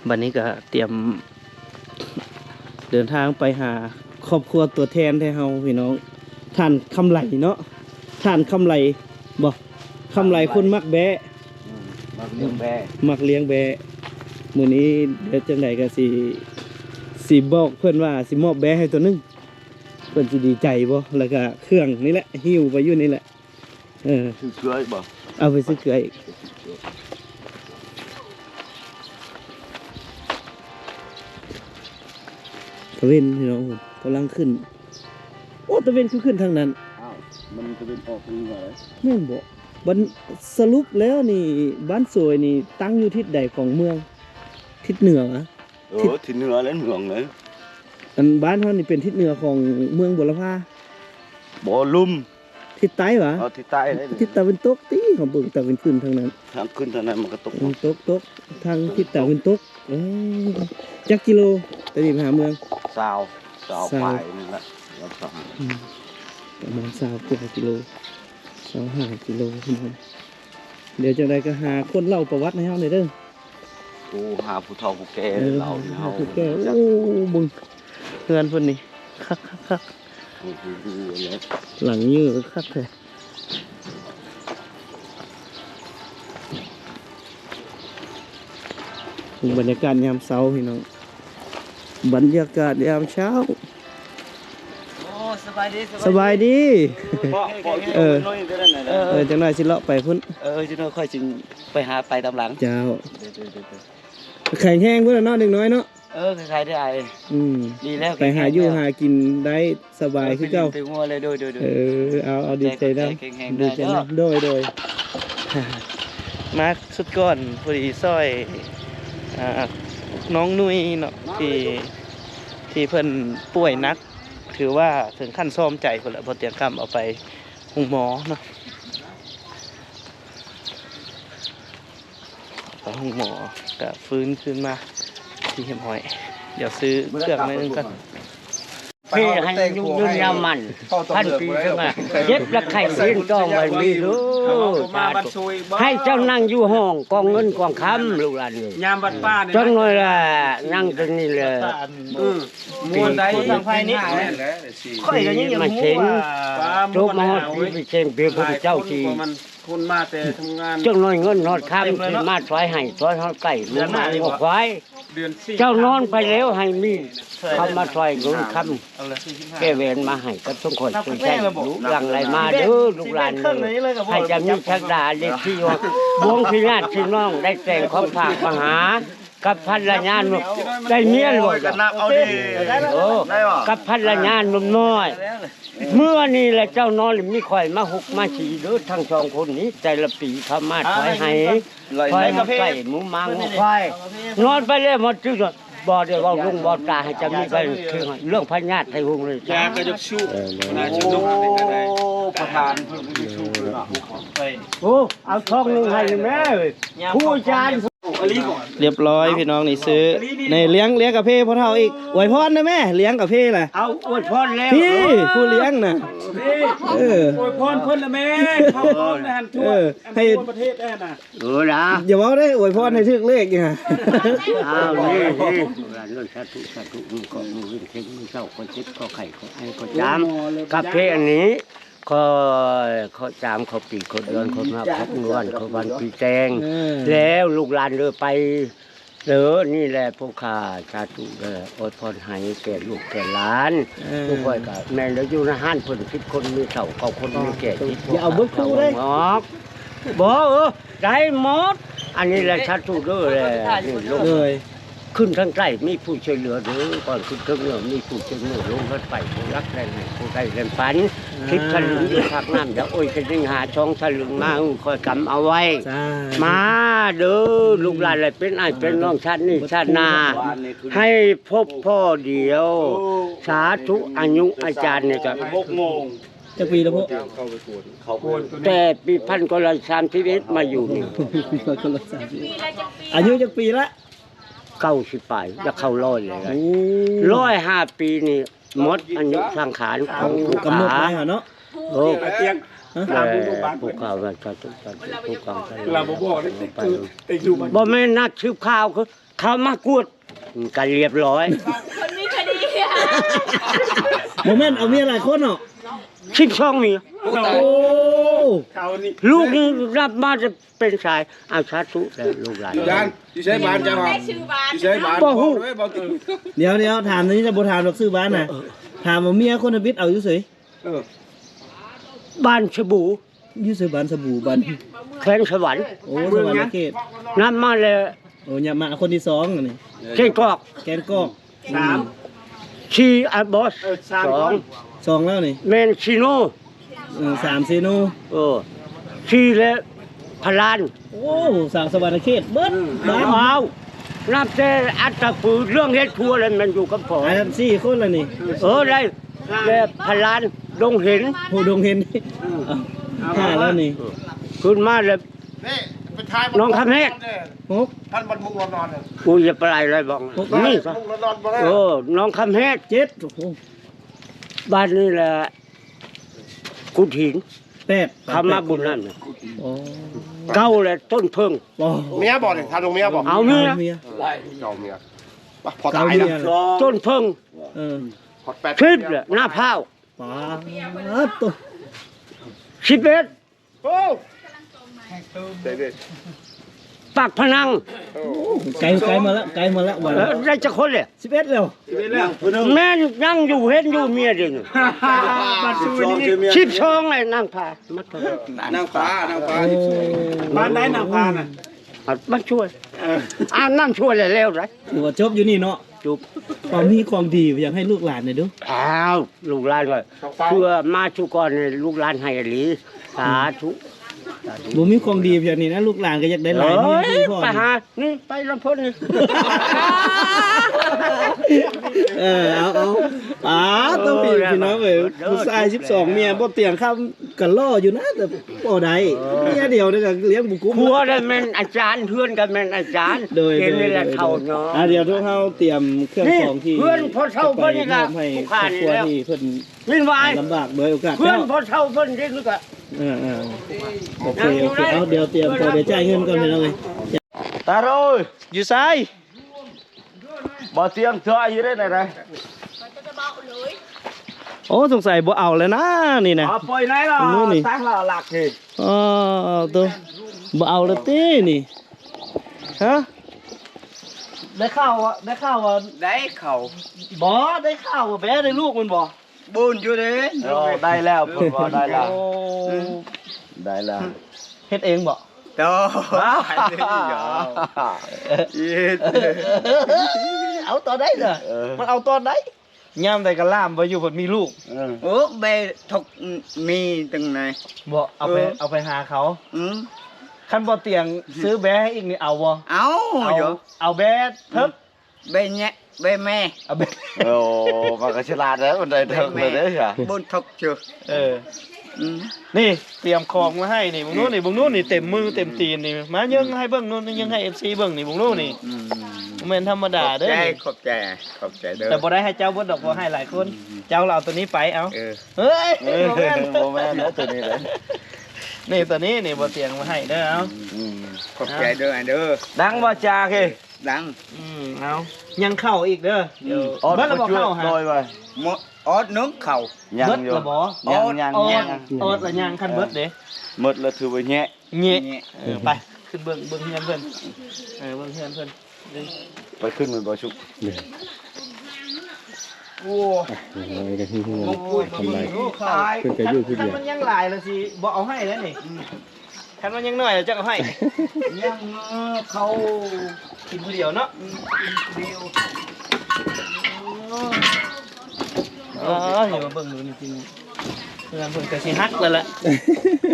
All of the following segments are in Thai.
บัดนี้ก็เตรียมเดินทางไปหาครอบครัวตัวแทนให้เฮาพี่น้องท่านคำไหลเนาะท่านคำไหลบ่คำไหลคนมักแบะมักเลี้ยงแบะมื้อนี้เดี๋ยวจังไดก็สิบอกเพิ่นว่าสิมอบแบะให้ตัวนึงเพิ่นสิดีใจบ่แล้วก็เครื่องนี่แหละหิ้วไปอยู่นี่แหละซื้อเกลือบ่เอาไปซื้อเกลืออีกตะเวนพี่น้องผมกำลังขึ้นโอ้ตะเวนขึ้นทางนั้นอ้าวมันจะเป็นออกนี่ว่าแม่นบ่บันสรุปแล้วนี่บ้านสวยนี่ตั้งอยู่ทิศใดของเมืองทิศเหนือทิศเหนือและเมืองเลยอันบ้านเฮานี่เป็นทิศเหนือของเมืองบุรพาบ่ลุ่มทิศใต้หวะทิศใต้ทิศตะวันตกติของเบิ่งตะวันขึ้นทางนั้นทางขึ้นทางนั้นมันก็ตกทางทิศตะวันตกจักกิโลตะนี่ไปหาเมืองซาวไปนี่ละแล้วก็ประมาณ20กว่ากิโล25กิโลพี่น้องเดี๋ยวจังได๋ก็หาคนเล่าประวัติให้เฮาหน่อยเด้อกูหาผู้เฒ่าผู้แก่เล่าให้เฮาผู้แก่โอ้บึงเฮือนเพิ่นนี่คักหลังยื้อคักแท้บรรยากาศยามเช้าพี่น้องบรรยากาศยามเช้าโอ้สบายดีจังหน่อยสิเลาะไปพุ่นจังหน่อยค่อยจึงไปหาไปตามหลังเจ้าไข่แห้งเพิ่นเนาะเด็กน้อยเนาะใครได้ดีแล้วไปหาอยู่หากินได้สบายคือเก่าไปงัวเลยโดยเอาดีใจนะดีใจนะโดยมาสุดก่อนพอดีซอยน้องนุ้ยเนาะที่เพิ่นป่วยนักถือว่าถึงขั้นซ่อมใจคนละพอเตรียมกรรมเอาไปห้องหมอเนาะไปห้องหมอก็ฟื้นขึ้นมาที่เห็มหอยเดี๋ยวซื้อเครื่องนึงกันพี่ให้ยุ่งยาวมันพันปีขึ้นมาเย็บและไข่เส้นต้องมันมีรู้ให้เจ้านั่งอยู่ห้องกองเงินกองคำลูกหลานเลยยามบัดป้าเนี่ยจังเลยล่ะนั่งตรงนี้เลยมวนได้ทางภายนี้ค่อยกันยังมาเชงโจมมาไปเชงเพียงพระเจ้าชีคนมาแต่ทำงานจังน้อยเงินนอดคำที่มาถอยให้ถอยเขาไก่หมูหมาหัวควายเจ้านอนไปแล้วให้มีคำมาถอยเงินคำแก้เวรมาให้ก็ต้องคอยช่วยใช้ลูกหลังไหลมาเด้อลูกหลานให้จะมีชักดาเล็กที่ว่าบวงพิญาติพี่น้องได้แต่งของฝากมาหากับพันละญาณได้เมียหลวงกับพันละญาณนุ่มน้อยเมื่อนี่แหละเจ้านอนมีข่อยมาหกมาฉีเด้อทั้งสองคนนี้ใจละปีพม่าถอยให้ถอยมาใกล้หมูมังควายนอนไปเลยหมดจุดบ่เดี๋ยวเราลุงบ่ตาให้จะมีไปคือเรื่องพญาติไทยหงเลยแกก็ยกชูนาชูประธานโอ้เอาช่องนึงให้แม่ผู้อาจารย์เรียบร้อยพี่น้องนี่ซื้อในเลี้ยงกาแฟพ่อเฒ่าอีกอวยพรนะแม่เลี้ยงกาแฟล่ะเอาอวยพรแล้วพี่ผู้เลี้ยงน่ะอวยพรเพิ่นละแม่เขาหันทั่วให้ประเทศได้น่ะนะอย่าว่าได้อวยพรให้ถึกเลขอย่างอ้าวนี่เรื่องสาธุก็มือเข่งมือเจ้าคนจิตก็ไข่ก็ไอ้ก็จามกาแฟอันนี้เขาจามเขาปีเขาเดือนเขามาพักนวลเขาวันปีแจงแล้วลูกหลานเดินไปนี่แหละพวกข้าสาธุเลยอดพรให้แก่ลูกแก่หลานทุกคนก็แม่แล้วอยู่ในห้านเพิ่นคิดคนมีเฒ่าเขาคนมีแก่คิดอย่าเอาเบิกตู้เลยบ่ได้หมดอันนี้แหละสาธุเด้อนี่ลงเลยขึ้นทางใต้มีผู้ช่วยเหลือหรือก่อนขึ้นทางเหนือมีผู้ช่วยเหลือลงรถไฟผู้รักแรงผู้ได้แรงฝันคิดฉลึงอยู่ภาคน้ำเดี๋ยวโอ้ยจะดึงหาช่องฉลึงมาคอยกำเอาไว้มาเด้อลูกหลานอะไรเป็นไอ้เป็นน้องชาตินี่ชาตินาให้พบพ่อเดียวสาธุอายุอาจารย์เนี่ยจะ6 โมงจะปีแล้วพวกแต่ปี1931มาอยู่นี่อายุจะปีละ90 ปีจะเข้า100เลย105 ปีนี่หมดอายุสังขารของผู้กำหนดไว้เนาะเตียงผู้ข่าวผู้กองเราบ่บอกบ่แม่นนักสืบข่าวคือ เขามากวดกันเรียบร้อย คนมีคดีอ่ะ โมเมนต์เอาเมียหลายคนเนาะ 12เมีย โอ้ เขานี่ ลูกนี่รับมาจะเป็นชายเอาชาตุแล้วลูกหลาน ยานที่ใช้บ้านจะมา ได้ชื่อบ้าน ที่ใช้บ้าน บ่ฮู้ บ่ติด เดี๋ยวถามนี้จะบ่ถามดอกซื้อบ้านน่ะถามว่าเมียคนอบิดเอาอยู่ไส บ้านฉบู อยู่ไสบ้านสบู่บ้าน แข้งสวรรค์ โอ้สวรรค์เขต น้ำมาเลย โอ้ยามาคนที่2อันนี้ เข่งกอก แกนกอก ชีอาบอสสอง 2แล้วนี่ เมนชิโน 3เซโน ชีและพลาน โอ้สามสวรรค์เขตเบิดบ้าน เอานับแต่อัตปือเรื่องเฮ็ดครัวอะไรมันอยู่กับผม อันนั้น4คนแล้วนี่ ได้และพลานดงเห็น โหดงเห็นห้าแล้วนี่ ขึ้นมาเลย นี่ไปทาย น้องคำเฮ็ด หก ท่านบรรมุงนอนเนี่ย กูจะไปอะไรบ้างนี่ซะ มุงนอนบ่ได้ น้องคำเฮ็ด เจ็ดโอ้โห บ้านนี่แหละกุดหิน แปด คำมาบุญนั่นน่ะ โอ้ เก้าเลยต้นเพิ่ง โอ้ เมียบ่เนี่ยทานลงเมียบ่ เอาเมีย เมีย เจ้าเมียพอตายนะ ต้นเพิ่ง เออ พอดแปด คลิปเลยหน้าเผา ป้าดตัว 11 โอ้เด็ด ปากพนัง ไกลมาแล้วไกลมาแล้ววัน ได้จะคนเลย 11แล้ว แม่นั่งอยู่เห็นอยู่เมียเดียวนี่ บ้านช่วยนี่ 12เลยนั่งพามาเถอะ นางฟ้านางฟ้า บ้านไหนนางพาน่ะ มาช่วยนั่งช่วยเลยเร็วเลย ถือว่าจบอยู่นี่เนาะ จุบ ความมีความดีอยากให้ลูกหลานหน่อยดู อ้าวลูกหลานเลยเพื่อมาชุกรเนี่ยลูกหลานให้อลีสาธุ บ่มีความดีเพียงนี้นะลูกหลานก็อยากได้หลายเมียที่พ่อ ไป นี่ หานี่ไปลำพ้นนี่ เอาต้องมีพี่น้องเอ้ยผู้ชาย12เมียบ่เตียงข้ามกันล่ออยู่นะแต่บ่ได้เมียเดียวนี่ก็เลี้ยงบุกุม ผัวได้แม่นอาจารย์เพื่อนกันแม่นอาจารย์ โดย เห็นนี่แหละเขาเนาะ เดี๋ยวทุกเฮาเตรียมเครื่องของที่ นี่เพื่อนพอเช่าเพิ่นนี่ก็ จะไปมอบให้ ผู้ คร ค้า อบ นี่ ครัว แล้ว ที่เพิ่น มินวาย ลำบากโดยโอกาส เพื่อน แล้ว พอเช่าเพิ่นนี่ก็ โอเคเอาเดี๋ยวเตรียมตัวเดี๋ยวจ่ายเงินก่อนพี่น้องเอ้ย ตาโรย อยู่ซ้าย บ่เตียงเธออยู่ได้ไหนนะ จะบอกเลย โอ้สงสัยบ่เอาแล้วนะนี่นะ เอาปล่อยไหนล่ะ ตรงนู้นนี่ ตั้งเราหลักนี่ อ๋อตัวบ่เอาแล้วตินี่ฮะได้ข่าวว่า ได้เขา บ่ได้ข่าวว่าแบได้ลูกมันบ่ บุญอยู่เด้ได้แล้วเพิ่นว่าได้แล้ว โอ้ ได้แล้ว เฮ็ดเองบ่ โตย็ด เอาตอนไหนเด้อมันเอาตอนไหนยามใดก็ล่ามไว้อยู่เพิ่นมีลูก โอ้เบทกมีตรงไหน บ่เอาไปหาเขา อืม คันบ่เตียงซื้อแบให้อีกนี่เอาบ่ เอา เอาแบเทิบ เบแnhẹเบแม่ เอาแบ โอ้มันก็ฉลาดแล้วมันได้ถึงเลยเด้อจ้ะบุญทกchưa นี่เตรียมของมาให้นี่บุงนู้นนี่เต็มมือเต็มตีนนี่มายังให้เบิ่งนู้นยังให้ FC เบิ่งนี่บุงนู้นนี่บ่แม่นธรรมดาเด้อนี่ ขอบใจเด้อ แต่บ่ได้ให้เจ้าเบิดดอกบ่ให้หลายคน เจ้าเราเอาตัวนี้ไปเอา เออ เฮ้ย บ่แม่นแล้วตัวนี้เลย นี่ตัวนี้นี่บ่เตียงมาให้เด้อเอา ขอบใจเด้อเด้อ ดังบ่จาเค ดัง เอายังเข้าอีกเด้อเดี๋ยวเบิดแล้วบ่เข้าหา โดยไป หมดออดนึงเข่า ยัง เบิด อยู่ แล้วบ่ ยัง ออดละยังคันเบิดเด้ หมดแล้วถือว่าแnhẹ เงี้ยไปขึ้นเบิ่งเฮือนเพิ่นเบิ่งเฮือนเพิ่น ไปขึ้นมันบ่ชุก โอ้มงกุฎทำไรตายคันมันยังหลายแล้วสิบ่เอาให้แล้วนี่คันมันยังน้อยแล้วจะเอาให้ยังเขากินผู้เดียวเนาะเดียวเห็นมาเบิ่งดูจริงๆเพื่อนเพิ่นก็สิฮักแล้วล่ะ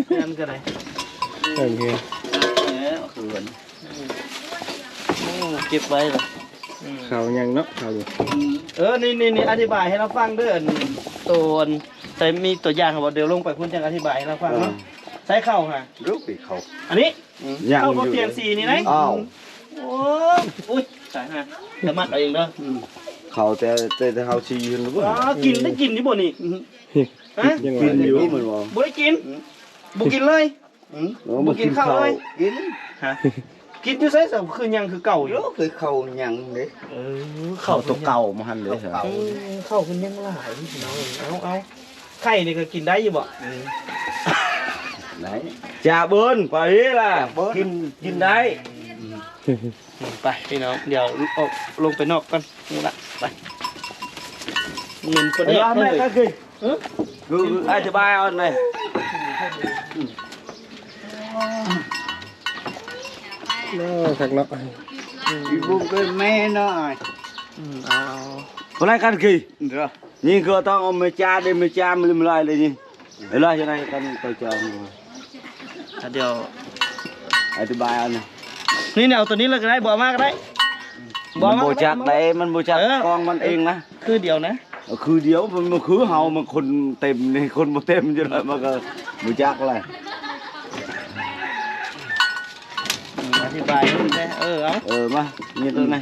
เพื่อนก็ได้เก็บไว้ล่ะ เข่ายังเนาะเข่าอยู่ นี่อธิบายให้เราฟังเด้อตัวแต่มีตัวอย่างครับเดี๋ยวลงไปคุณจังอธิบายให้เราฟังเนาะใช้เข้าค่ะ ลูกปีเขา อันนี้เข้าบนเตียงสีนี่นะ อ้าว โอ้อุ้ยสายฮะจะมัดเอาเองเด้อ เขาแต่เขาชีหรือเปล่า กินได้กินที่บ่นี่ฮะ กินอยู่มันบ่ บ่ได้กินบ่กินเลยบ่กินข้าวเลย กิน ฮะ กินอยู่ไสซะคือยังคือเก่าอยู่ Lúc cái khẩu nhằng đấy. เออ เข้าตัวเก่ามาหันเลยเหรอ เข้าเพิ่นยังหลายพี่น้องเอาไข่นี่ก็กินได้อยู่บ่ đấy จ่าเบิ้นไปล่ะกินได้ ไปพี่น้องเดี๋ยวออกลงไปนอกกันนี่ละไปเงินคน เดี๋ นี้ ยวแม่ก็คือคืออธิบายเอาหน่อย Thật nó. đi buông cái mẹ nó เอา คนไหนกันกี่ rồi นี่ก็ต้องเอาเมจ่าเดเมจ่ามันลายเลยนี่เวลาจะไหนกันไปเจอ เดี๋ยว อธิบายเอาหน่อย นี่เนี่ยเอาตัวนี้เลยก็ได้บ่มากก็ได้ มันโบจักได้มันโบจักกองมันเองนะ คือเดียวนะ คือเดียวมันคือเฮามันคนเต็มนี่คนบ่เต็มจังเลยมันก็โบจักอะไร อธิบายได้เอา มานี่ตัวไหน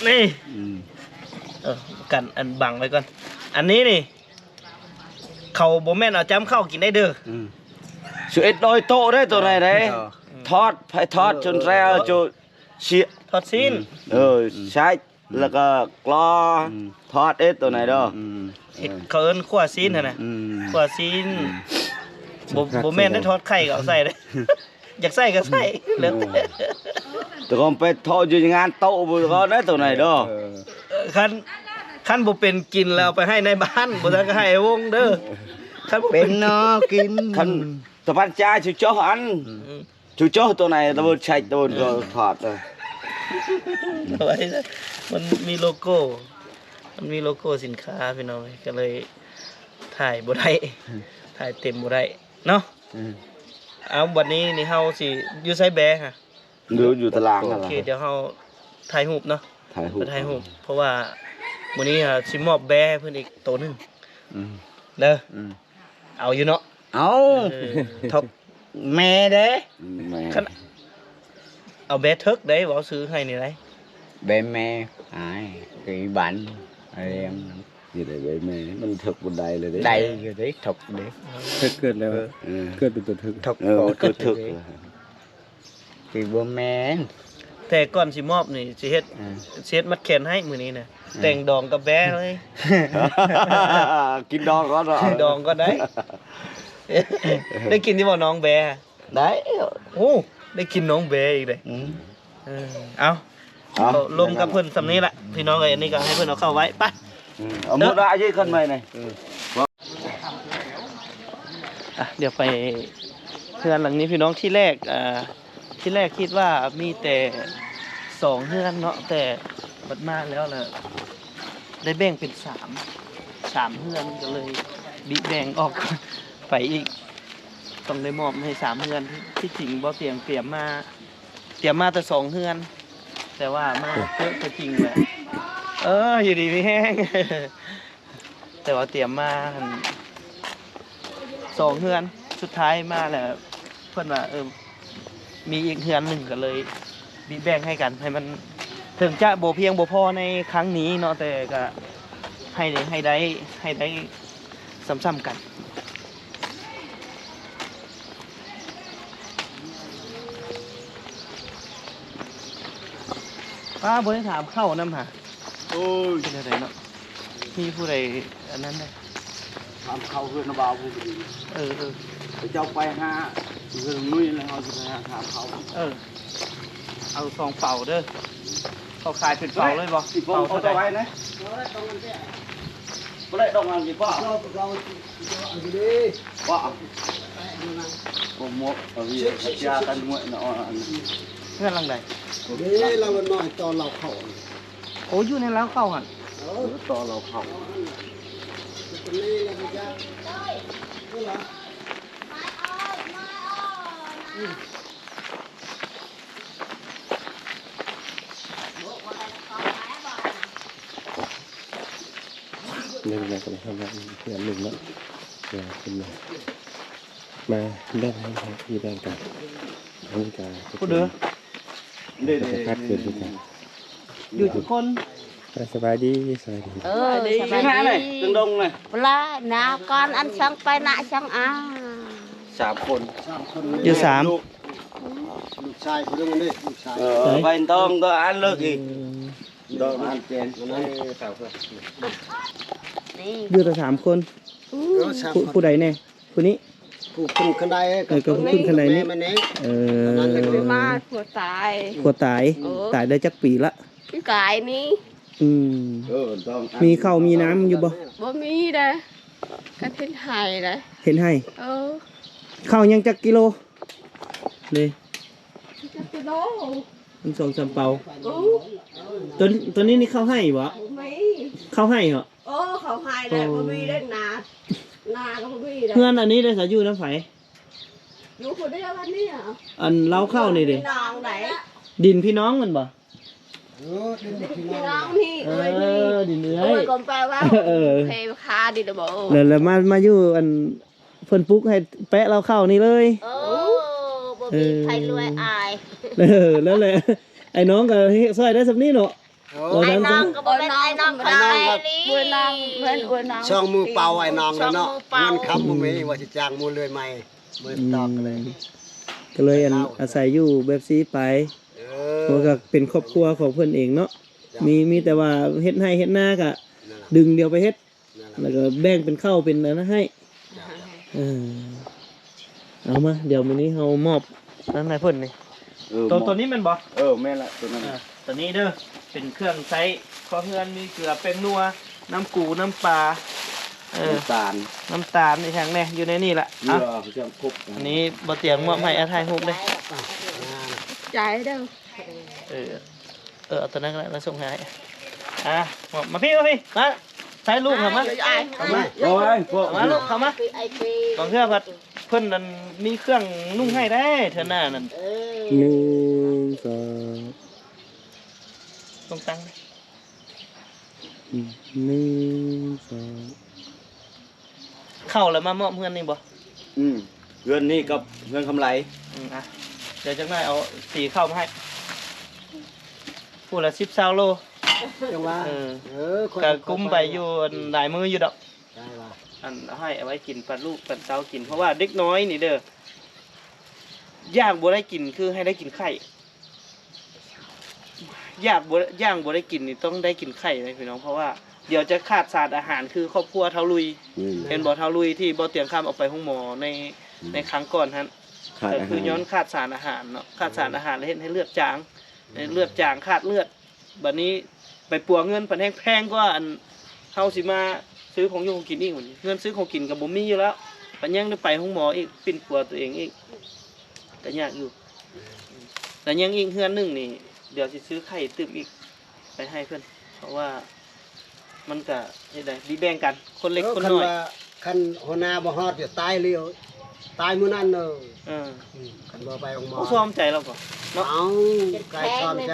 นี่กันอันบังไว้ก่อนอันนี้นี่เขาบ่แม่นเอาจ้ำเข้ากินได้เด้อ สิเอ็ดดอยโตได้ตัวไหนได้ทอดไปทอดจนแล้วจนเสีย ทอดซีน ใช้แล้วก็กลอทอดเอ็ดตัวไหนเด้อ เห็ดเขาเอิ้นขั่วซีนน่ะขั่วซีนบ่แม่นได้ทอดไข่ก็เอาใส่เลยอยากใส่ก็ใส่แล้ว แต่ก็ไปทอดอยู่งานโต๊ะบ่ก็ได้ตัวไหนเด้อ คันบ่เป็นกินแล้วไปให้ในบ้านบ่ทันก็ให้ไอ้วงเด้อคันบ่เป็น bên nó kín คันตะพันจ้าชูจ้ออันชูจ้อตัวไหนตะบนใช้ตะบนก็ทอดเลย เอาไว้นะมันมีโลโก้ มันมีโลโก้สินค้าพี่น้องก็เลยถ่ายบ่ได้ถ่ายเต็มบ่ได้เนาะเอาวันนี้นี่เฮาสิอยู่ไสแบฮะ อยู่ตาราง โอ นั่นแหละ เคเดี๋ยวเฮาถ่ายรูปเนาะ ถ่ายรู ไป ป ถ่ายรูปเพราะว่ามื้อนี้สิมอบแบให้เพิ่นอีกตัวหนึงเด้อเอาอยู่เนาะ áo thọc mẹ đấy แม่ คันเอาแบเทิกได้บ่ซื้อให้นี่ได้ bên mẹ ai cái bạn ai em นี่ได้ใบแม่มันถึกบนไดเลยเด้ đây rồi đấy thọc đấy Thật cơn là cơn từ từ thực. thọc เออ cổ ก็ thọc ถึก thì bố mẹ แต่ก่อนสิมอบนี่สิเฮ็ดมัดแขนให้มื้อนี้น่ะแต่งดองกับแบเลย กินดองก็ได้ ดองก็ได้ ได้กินที่บ่น้องแบได้โอ้ได้กินน้องแบอีกเลยเอารวมกับเพิ่นสำนี้ละพี่น้องเอ้ยอันนี้ก็ให้เพิ่นเอาเข้าไว้ไป เอามือได้ยี่คนใหม่นี่ เดี๋ยวไปเฮือนหลังนี้พี่น้องที่แรกคิดว่ามีแต่2เฮือนเนาะแต่บัดมาแล้วน่ะได้แบ่งเป็น3เฮือนก็เลยบิแบ่งออก ไปอีกต้องได้มอบให้3เฮือนที่จริงบ่เตรียมมาแต่2เฮือน แต่ว่ามาเยอะก็จริงแหละอยู่ดีไม่แห้ง แต่ว่าเตรียมมา2เฮือนสุดท้ายมาแล้วเพิ่นว่ามีอีกเฮือนหนึ่งก็เลยบิแบ่งให้กันให้มันถึงจะบ่เพียงบ่พอในครั้งนี้เนาะแต่ก็ให้ได้ซ้ำๆกันป้าบ่ได้ถามเข้านำหาโอ้ยเป็นจังไดเนาะมีผู้ใดอันนั้นได้ ทำเข้าเพื่อนบ่าวผู้ดีเจ้าไปหาเพื่อนนุ่ยแล้วเอาสิไปหาถามเขา เอาซองเป่าเด้อเขาขายเป็นเป่าเลยบ่ เป่าเขาจะไว้นะบ่ได้ดอกงานกี่ป้าว่าผมหมดเอาวิชากันมวยเนาะ เพื่อนหลังใด Đấy là một nồi to lọc khẩu. โอ้อยู่ในร้านเข้าหั่น ต่อเราเข้า Cái này là cái da. Đó là นี่เป็นการทำงานเพื่อนหนึ่งแล้วเดี๋ยวคุณมาแบ่งให้ที่แบ่งกันอันนี้การ ผู้เด้อ เด้ จะคัดเกินทุกการ อยู่ทุกคน สบายดีสบายดี สบาย หน้าหน่อย ดี ดงๆหน่อย ปลาหนาก่อนอันช่างไปหนาช่าง3 คน อยู่สาม ลูก ลูกชายคนนึงนี่ลูกชาย ไปต้องก็อันเลิกอีกดองอันเจนนั่นครับ นี่ อยู่แต่3คน สาม ผู้ใดแน่ผู้นี้ ผู้ขึ้นขันได ก็ขึ้นคันใดนี้ มันนี้ ไปมาผัวตาย ผัวตายตายได้จักปีละ พี่กายนี่ อืม ต้อง มีข้าวมีน้ำอยู่บ่ บ่มีเด้อกันเฮ็ดไห้เด้อ เห็นให้ เออ ข้าวยังจักกิโลเลย จะไปโล มัน2-3เปา อู้ ตัวนี้นี่ข้าวให้บ่ บ่มี ข้าวให้เหรอ โอ้เขาไห้ได้บ่มีได้นาก็บ่มีได้ เพื่อนอันนี้ได้สาอยู่น้ำไผ อยู่คนเดียวกันนี่อ่ะ อันเล้าเข้านี่ดิ น้องไหน ดินพี่น้องมันบ่ พี่น้องนี่ เอ เอ้ยนี่ อดินเนื้อ โอ้ยก็แปลว่า เออ เพคาดิบ่ แล้วมาอยู่อันเพิ่นปลุกให้แปะเราเข้านี่เลย โอ้บ่มีใครรวยอาย แล้วแหละไอ้น้องก็ซอยได้สำนี้เนาะ ไอ้น้องก็บ่เป็นไอ้น้องก็ได้อวยน้องเพิ่นอวยน้อง ช่องมือเป่าไอ้น้องเลยเนาะ ช่องมือเป่า เงินคำมือมีว่าจะจ้างมือเลยใหม่มือตอกเลย ก็เลยอันอาศัยอยู่แบบซีไปเพราะก็เป็นครอบครัวของเพิ่นเองเนาะมีแต่ว่าเฮ็ดให้เฮ็ดหน้าก็ดึงเดียวไปเฮ็ดแล้วก็แบ่งเป็นข้าวเป็นอันนั้นให้เออเอามาเดี๋ยวมื้อนี้เฮามอบนั่นให้เพิ่นนี่ตัวนี้มันบ่ แม่ละตัวนั้น ตัวนี้เด้อเป็นเครื่องใช้ขอเฮือนมีเกลือเป็นนัวน้ำกูน้ำปลาตาล น้ำตาลนี่ทางแน่อยู่ในนี่แหละ เรือเครื่องคุก อันนี้บ่เตียงมอบให้อาไทยฮุบเลย ใจเด้อ เอาตัวนั้นก็ได้แล้วส่งให้มอบมาพี่มาใช้ลูกเข้ามา โอ้ยพวก มาลูกเข้ามา ไอ้ปี บางเทื่อเพิ่นนั่นมีเครื่องนุ่งให้ได้เท่านั้นนั่น 1 2 ต้องตั้ง 1 2 เข้าแล้วมามอบเพื่อนนี่บ่ เพื่อนนี่กับเพื่อนคำไร เดี๋ยวจังได้เอาสีเข้ามาให้พูดละ10-20 โล จังว่า ก็กุ้มไปอยู่หลายมืออยู่ดอก ได้ว่า อันให้เอาไว้กินปัดลูกปัดเต้ากินเพราะว่าเด็กน้อยนี่เด้อย่างบ่ได้กินคือให้ได้กินไข่ย่างบ่ได้กินนี่ต้องได้กินไข่เลยพี่น้องเพราะว่าเดี๋ยวจะขาดสารอาหารคือครอบครัวเท่าลุยเห็นบ่เท่าลุยที่บ่เตียงข้ามเอาไปห้องหมอในครั้งก่อนฮะก็คือย้อนขาดสารอาหารเนาะขาดสารอาหารแล้วเฮ็ดให้เลือดจางขาดเลือดบัดนี้ไปปัวเงินเพิ่นแพงกว่าอันเฮาสิมาซื้อของอยู่ของกินอีกเงินซื้อของกินก็บ่มีอยู่แล้วปัญญังได้ไปห้องหมออีกปิ้นปัวตัวเองอีกก็ยากอยู่แต่ยังอีกเฮือนนึงนี่เดี๋ยวสิซื้อไข่ตึมอีกไปให้เพื่อนเพราะว่ามันก็นี่ได้ดีแบ่งกันคนเล็กคนน้อย คันหัวหน้าบ่ฮอดเดี๋ยวตายเลยตายมื้อนั้นเนอะ คันบ่ไปองหมอ ผู้ซ้อมใจเราก่อนเนาะ เอาไก่ซ้อมใจ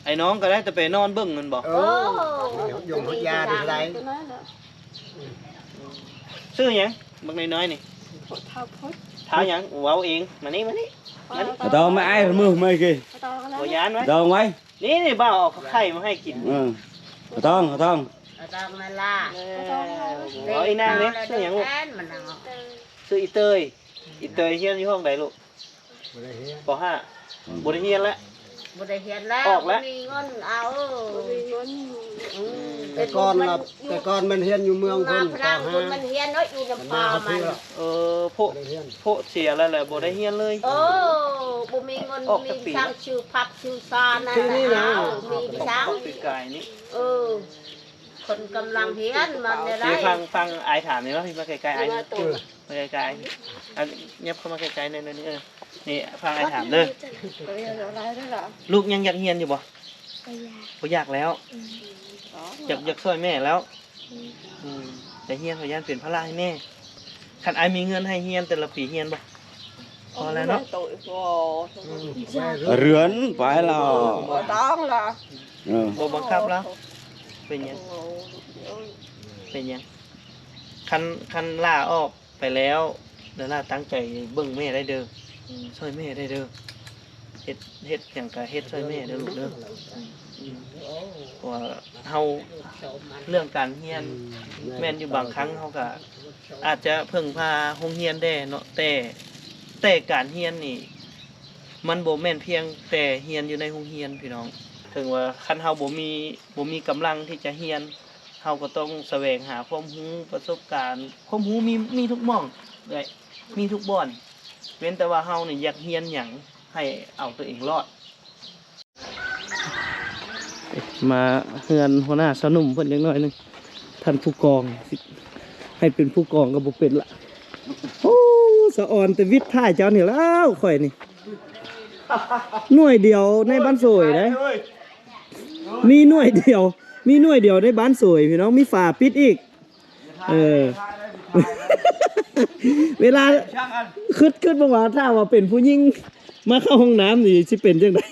ไอ้น้องก็ได้แต่ไปนอนเบิ่งเงินบอก ยงหดยาได้ไร ซื้อหยังบางน้อยๆนี่เท้าหยังเว้าเองมานี่ ต้องไม่ไอ้มือไม่กี่ บ่ยานไว้ ต้องไว้ นี่บ้าเอาไข่มาให้กิน ต้อง ต้องนั่นล่ะ เอาอีนางนี่ซื้อหยังลูกซื้ออีเตยเฮียนอยู่ห้องใดลูกป .5 บ่ได้เฮียนแล้ว บ่ได้เห็นแล้ว ออกแล้ว มีเงินเอามีเงิน แต่ก่อนมันเฮียนอยู่เมืองพุ่น พลังบุญมันเฮียนน้อยอยู่น้ำปลามัน โพเสียแล้วแหละบ่ได้เฮียนเลย โอ้บ่มีเงินมีช่างชื่อพับชื่อซานนั่นมีช่าง คือกายนี่ คนกำลังเฮียนมันเนี่ยได้ เดี๋ยวฟังอายถามนี่ว่าพี่มาไกลๆอายมาไกลๆเงียบเข้ามาไกลๆในนี้นี่ฟังอายถามเด้อลูกยังอยากเฮียนอยู่บ่อยากแล้วอยากช่วยแม่แล้วแต่เฮียนเขาย่านเปลี่ยนพระราให้แม่คันอายมีเงินให้เฮียนแต่ละปีเฮียนบ่พอแล้วเนาะ เรือนไปแล้ว บ่ต้องล่ะ บ่บังคับแล้วเป็นยังคันล่าออกไปแล้วเดี๋ยวล่าตั้งใจเบิ่งแม่ได้เด้อช่วยแม่ได้เด้อเฮ็ดอย่างกะเฮ็ดช่วยแม่เด้อลูกเด้อ เพราะว่าเฮาเรื่องการเรียนแม่นอยู่บางครั้งเฮาก็อาจจะพึ่งพาโรงเรียนได้เนาะแต่การเรียนนี่มันบ่แม่นเพียงแต่เรียนอยู่ในโรงเรียนพี่น้องถึงว่าคันเฮาบ่มีกำลังที่จะเรียนเฮาก็ต้องแสวงหาความรู้ประสบการณ์ความรู้มีทุกหม่องเลยมีทุกบ่อนเว้นแต่ว่าเฮานี่อยากเรียนหยังให้เอาตัวเองรอดมาเฮือนหัวหน้าสนุ่มเพิ่นจักหน่อยนึงท่านผู้กองให้เป็นผู้กองก็บ่เป็นละโอ้สะอ่อนแต่วิทย์ท่ายเจ้านี่แล้วข่อยนี่หน่วยเดียวในบ้านสวยเด้มีหน่วยเดียวในบ้านสวยพี่น้องมีฝาปิดอีกเวลาคิดบ่ว่าถ้าว่าเป็นผู้หญิงมาเข้าห้องน้ำนี่สิเป็นจังได๋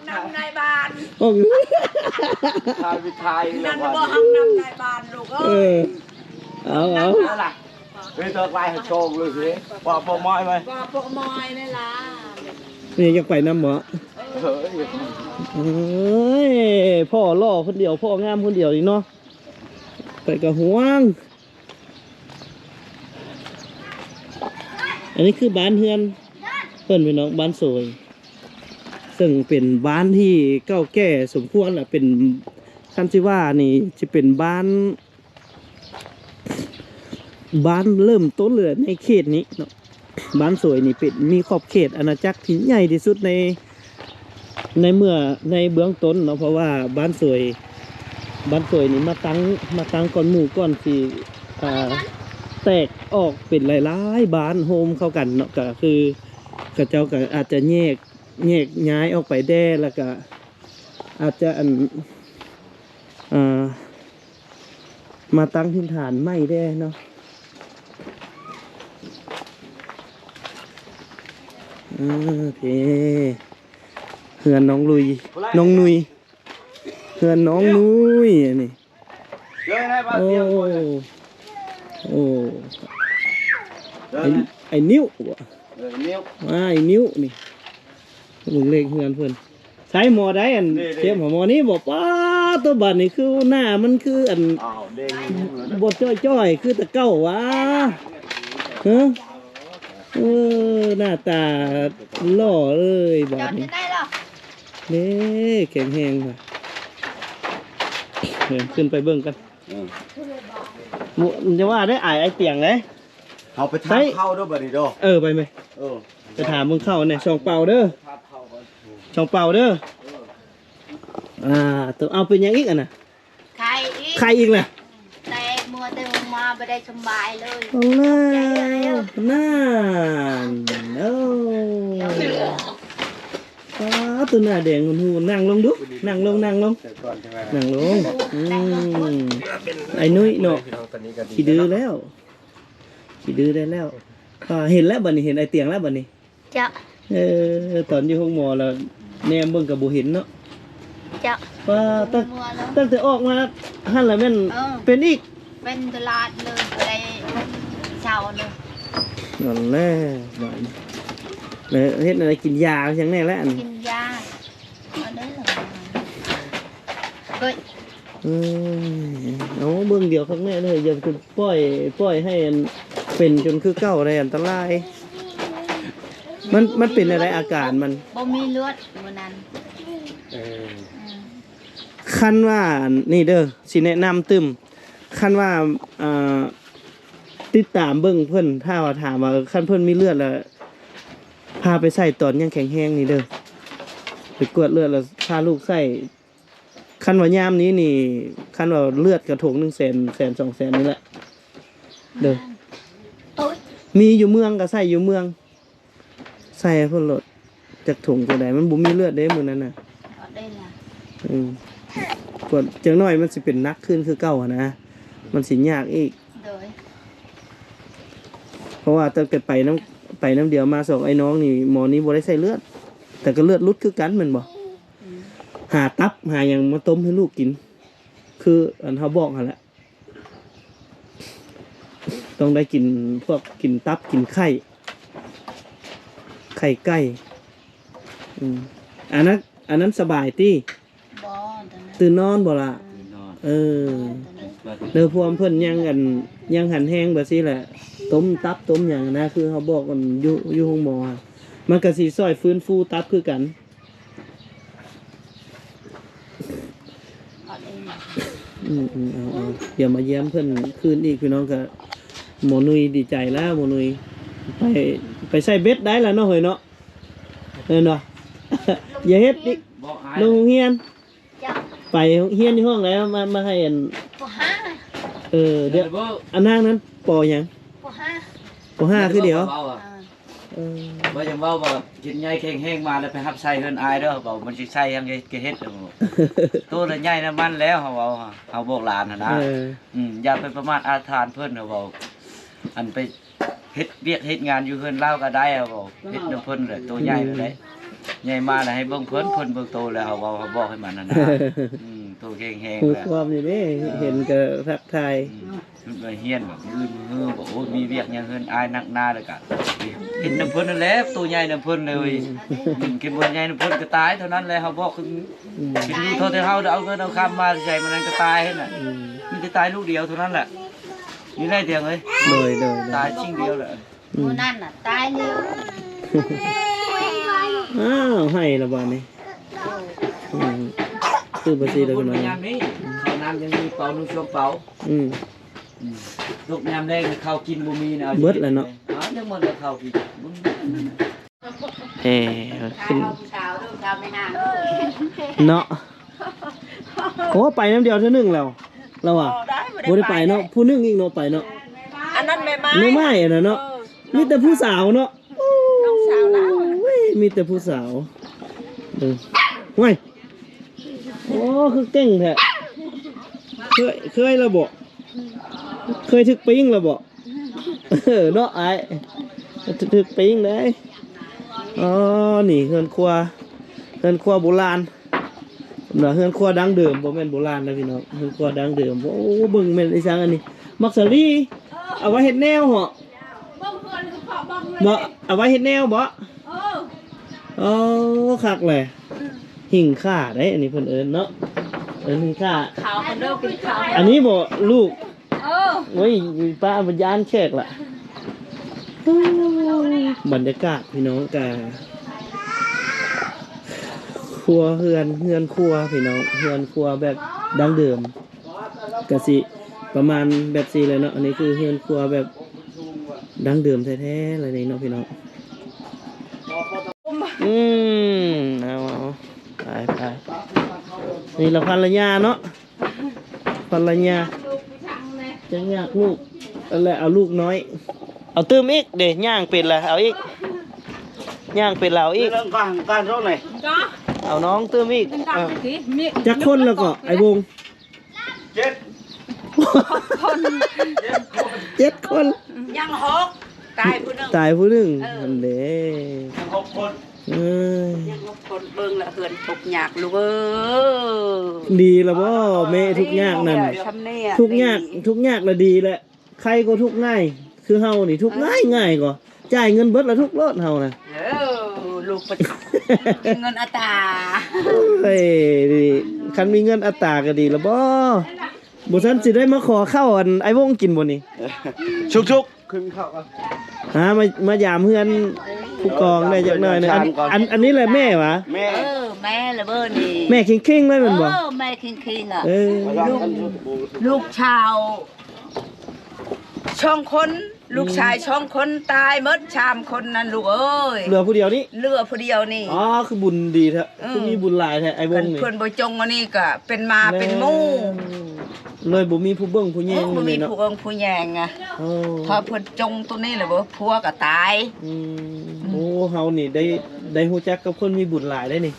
น้ำในบ้าน ห้อง ทายวิทาย นั่นบ่ห้องน้ำในบ้านลูกเอ้ย เอา เฮ้ยตัวไล่โชว์เลยสิว่าบ่ม้อยไหม บ่ปกมอยนี่ล่ะ นี่ยังไปน้ำหมอเอ้ยพ่อล่อคนเดียวพ่องามคนเดียวอีกเนาะไปกับห่วงอันนี้คือบ้านเฮือนเพิ่นพี่น้องบ้านสวยซึ่งเป็นบ้านที่เก่าแก่สมควรแหละเป็นคันที่ว่านี่จะเป็นบ้านเริ่มต้นเลยในเขตนี้เนาะบ้านสวยนี่เป็นมีขอบเขตอาณาจักรที่ใหญ่ที่สุดในเบื้องต้นเนาะเพราะว่าบ้านสวยนี่มาตั้งก่อนหมู่ก่อนที่แตกออกเป็นหลายๆบ้านโฮมเข้ากันเนาะก็คือเขาเจ้าก็อาจจะแยกย้ายออกไปแด้แล้วก็อาจจะมาตั้งถิ่นฐานไม่ได้เนาะโอเคเฮือนน้องนุยเฮือนน้องนุยอันนี้โอ้ไอ้นิ้วไอ้นิ้วนี่ลุงเล็กเฮือนเพิ่นใช้หมอได้อันเทียมหมอนี้บอกป้าตัวบัดนี่คือหน้ามันคืออันบดจ้อยคือตะเก้าวะฮะหน้าตาหล่อเลยบัดนี้นี่แข็งแรงค่ะขึ้นไปเบิ่งกันจะว่าได้ไอเตียงเลยเอาไปทานเข้าด้วยบัดนี้โดไปไหมไปถามมึงเข้าเนี่ยช่องเป่าเด้อตัวเอาเป็นยังอีกอ่ะนะใครอีกน่ะแต่มัวมาไม่ได้สบายเลยน่าตัวหน้าแดงหูนั่งลงดูนั่งลงไอ้นุ้ยเนาะขี้ดื้อได้แล้วเห็นแล้วบัดนี้เห็นไอเตียงแล้วบัดนี้จ้ะตอนอยู่ห้องหมอแล้วแนมเบิ่งกับบ่เห็นเนาะจ้ะว่าตั้งแต่ออกมาหั่นแล้วแม่นเป็นอีกเป็นตลาดเลยอะไรเช้าเลยนั่นแหละบัดเลยเฮ็ดอะไรกินยาจังแน่แล้วกินยาเอาได้เหรอเฮ้ยเอาเบิ่งเดียวข้างแน่เลยอย่าไปปล่อยให้เป็นจนคือเก่าอะไรอันตรายมันเป็นอะไรอาการมันบ่มีเลือดวันนั้นคันว่านี่เด้อสิแนะนำตึมคันว่าติดตามเบิ่งเพิ่นถ้าว่าถามว่าคันเพิ่นมีเลือดแล้วพาไปใส่ตอนยังแข็งแรงนี่เด้อไปกวดเลือดแล้วพาลูกใส่คันว่ายามนี้นี่คันว่าเลือดกระถง100,000 200,000นี่แหละเด้อมีอยู่เมืองก็ใส่อยู่เมืองใส่เพิ่นโลดจากถุงตัวใดมันบ่มีเลือดเด้มื้อนั้นน่ะได้ล่ะกดจังน้อยมันสิเป็นนักขึ้นคือเก่านะมันสิยากอีกเพราะว่าตั้งแต่ไปน้ำเดียวมาส่งไอ้น้องนี่หมอนี้บ่ได้ใส่เลือดแต่ก็เลือดลุดคือกันแม่นบ่หาตับหาหยังมาต้มให้ลูกกินคืออันเฮาบอกหั่นแหละต้องได้กินพวกกินตับกินไข่ไก่ อันนั้นสบายติ บ่ ตื่นนอนบ่ล่ะ นอน เออเด้อพวกเพิ่นยังหันแห้งแบบซี่แหละต้มตับต้มหยังนะคือเขาบอกกันอยู่ห้องหมออะมันก็สิช่วยฟื้นฟูตับคือกันเอาเดี๋ยวมาเยี่ยมเพิ่นคืนอีกพี่น้องก็หมอนุยดีใจแล้วหมอนุยไปใส่เบ็ดได้แล้วเนาะเฮ้ยเนาะเนาะ อย่าเฮ็ดอีก บอกหาย ลงโรงเรียน จ้ะ ไปเฮียนที่ห้องแล้วมาให้อัน บ่ห้า เดี๋ยวอันนางนั้นปอหยัง บ่ห้า ปอห้าคือเดี๋ยว เบาอะ เออ ว่ายังเว้าบ่กินใหญ่แข็งแห้งมาแล้วไปรับใส่เฮือนอายเด้อเบามันสิใส่ยังไงก็เฮ็ดเด้อตัวละใหญ่น้ำมันแล้วเฮาเว้าเฮาบอกหลานหั่นนะ เออ อย่าไปประมาทอาทานเพิ่นเฮาเว้าอันไปเฮ็ดเวียกเฮ็ดงานอยู่เฮือนเล่าก็ได้เฮาเว้าเฮ็ดนำเพิ่นเลยตัวใหญ่เลยได้ใหญ่มาแล้วให้เบิ่งเพิ่นเบิ่งโตแล้วเฮาเว้าเฮาบอกให้มันนั่นนะตัวแข็ง หู ๆแล้ว ความนี่เด้เห็นก็ทักทาย มันก็เฮียนแบบยืนมือบอกโอ้มีเวียกหยังเฮือนอายนักหน้าเลยกะเห็นน้ำเพิ่นนั่นแหละตัวใหญ่น้ำเพิ่นเลยกินบ่ใหญ่น้ำเพิ่นก็ตายเท่านั้นแหละเฮาบอกคือกินอยู่เท่าที่เฮาเอาเงินเอาคำมาใส่มันนั่นก็ตายหั่นน่ะมีแต่ตายลูกเดียวเท่านั้นแหละนี่ได้เตียงเอ้ย เลย ตายชิงเดียวแหละ มื้อนั้นน่ะตายแล้ว อ้าวให้ละบาดนี้คือบ่สิได้ ค ขึ้ น นมา พยายามนี้ข้าวน้ำยังมีเป่านุ่งช่วงเป่า ลูกยามแดงข้าวกินบ่มีนะเอายังหมดแล้วข้าวกิน ขึ้น เช้าเด้อเช้าไม่นาน เนาะโอ้ไปน้ำเดียวเท่านึงแล้วเราอ่ะบ่ได้ไปเนาะผู้นึงอีกเนาะไปเนาะ อันนั้นแม่ไม้ ไม่ไม่อะเนาะมีแต่ผู้สาวเนาะ น้องสาวเรา โอ้ยมีแต่ผู้สาวว้ยโอ้คือเก่งแท้เคยแล้วบ่เคยถึกปิ้งแล้วบ่เนาะไอ้ถึกปิ้งได้อ๋อนี่เฮือนครัวโบราณเนาะเฮือนครัวดั้งเดิมบ่แม่นโบราณนะพี่น้องเฮือนครัวดั้งเดิมโอ้เบิ่งแม่นไอ้ซังอันนี้มักสลีเอาไว้เฮ็ดแนวเหรอบ่เอาไว้เฮ็ดแนวบ่อ๋อคักแหละหิ่งข่าได้อันนี้เพิ่นเอิ้นเนาะหิ่งข่า ขาวคนเด้อกินขาว อันนี้บ่ลูกโอ้ยป้าบรรยานแขกล่ะบรรยากาศพี่น้องกาครัวเฮือนครัวพี่น้องเฮือนครัวแบบดั้งเดิมกะสิประมาณแบบสี่เลยเนาะอันนี้คือเฮือนครัวแบบดั้งเดิมแท้ๆเลยนี่เนาะพี่น้องเอาไปนี่เราภรรยาเนาะภรรยาจะอยากลูกอะไรเอาลูกน้อยเอาตื้มอีกเดี๋ยวย่างเป็ดละเอาอีกย่างเป็ดเหล่าอีก เรื่องการเท่าไหร่ จ้า เอาน้องตื้มอีก เป็นตาสิมี จักคนแล้วก็ไอ้วง 7 คน ยังหกตายผู้หนึง ตายผู้หนึ่งอันเด้ 6 คน ยังหกคนเบิ่งละเฮือนทุกข์ยากลูกเอ้ย ดีแล้วบ่แม่ทุกข์ยากนั่น ทำเนี่ย ทุกข์ยากละดีแหละใครก็ทุกข์ง่ายคือเฮานี่ทุกข์ง่ายก็จ่ายเงินเบิดละทุกรถเฮานะ ลูกประเงินอัตรา เฮ้ยดีคันมีเงินอัตราก็ดีแล้วบ่บ่ทันสิได้มาขอข้าวอันไอ้วงกินบ่นี่ ชุกขึ้นเข้า มายามเฮือนผู้กองได้จักหน่อยหนึงอันนี้แหละแม่หวะ แม่ แม่ละเบิ่นี่ แม่คิงๆเลยแมันบ่ แม่คิงๆอ่ะ เออ ลูกชาวช่องคนลูกชายช่องคนตายหมดชามคนนั้นลูกเอ้ย เหลือผู้เดียวนี่ เหลือผู้เดียวนี่ อ๋อคือบุญดีแท้คือมีบุญหลายแท้ไอ้ว เพิ่ ง น นี่ เพิ่นบ่จงอันนี้ก็เป็นมาเป็นหมู่ เลยบ่มีผู้เบิ่งผู้แย่ง บ่มี นี่เนาะ ผู้เอิงผู้แยงอ่ะ โอ้ ถ้าเพิ่นจงตัวนี้แหละบ่ผัวก็ตาย โอ้เฮานี่ได้ฮู้จักกับคนมีบุญหลายได้นี่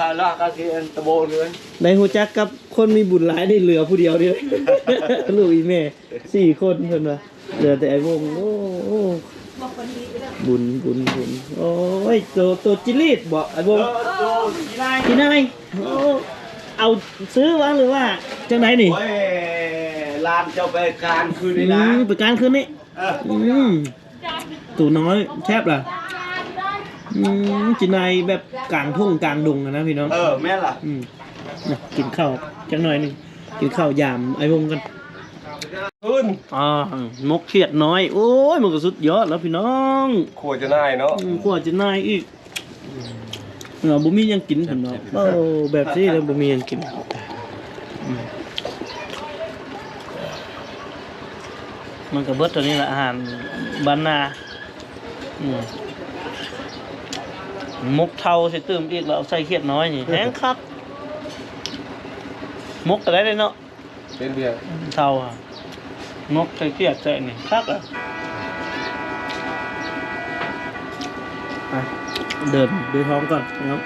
ข้าวลอกก็คือตะโบนเลย ได้ฮู้จักกับคนมีบุญหลายได้เหลือผู้เดียวนี่ ลูกอีแม่4 คนเพิ่นว่าเหลือแต่ไอ้วงโอ้บุญโอ้ยตัวจิลีดบ่ไอ้วงที่นายโอ้เอาซื้อวะหรือว่าจังไดนี่ โอ้ยลานเจ้าไปการคืนนี้นะ ไปการคืนนี้ตัวน้อยแทบล่ะ จินายแบบกลางทุ่งกลางดงอะนะพี่น้องแม่ล่ะ น่ะกินข้าวจักหน่อยหนึงกินข้าวยามไอ้วงกันมกเขียดน้อยโอ้ยมันก็สุดยอดแล้วพี่น้อง ขวดจะได้เนาะ ขวดจะนายอีกบ่มีหยังกินพี่น้องแบบนี้แล้วบ่มีหยังกินมันก็เบิดตัวนี้แหละอาหารบ้านนามกเท่าใส่ตื้มอีกแล้วใส่เขียดน้อยนี่แห้งคักมกก็ได้เนาะ เป็นเบียร์ เท่าอ่ะมกใส่เขียดใส่นี่คักอ่ะไปเดินดูท้องก่อนนะครับ